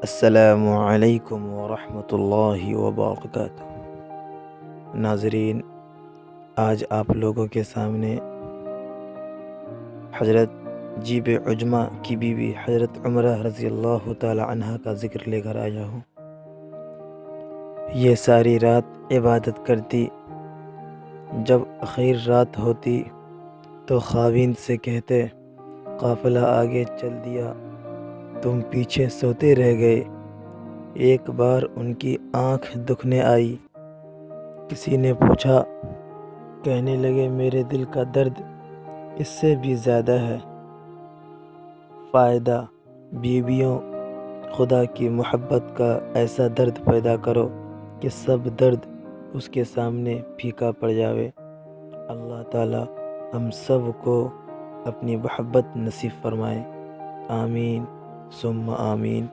السلام علیکم ورحمۃ اللہ وبرکاتہ۔ ناظرین، آج آپ لوگوں کے سامنے حضرت جیب عجمہ کی بیوی حضرت عمرہ رضی اللہ تعالی عنہ کا ذکر لے کر آیا ہوں۔ یہ ساری رات عبادت کرتی، جب اخیر رات ہوتی تو خاوند سے کہتے قافلہ آگے چل دیا، تم پیچھے سوتے رہ گئے۔ ایک بار ان کی آنکھ دکھنے آئی، کسی نے پوچھا، کہنے لگے میرے دل کا درد اس سے بھی زیادہ ہے۔ فائدہ: بیویوں، خدا کی محبت کا ایسا درد پیدا کرو کہ سب درد اس کے سامنے پھیکا پڑ جاوے۔ اللہ تعالی ہم سب کو اپنی محبت نصیب فرمائے، آمین ثم آمین۔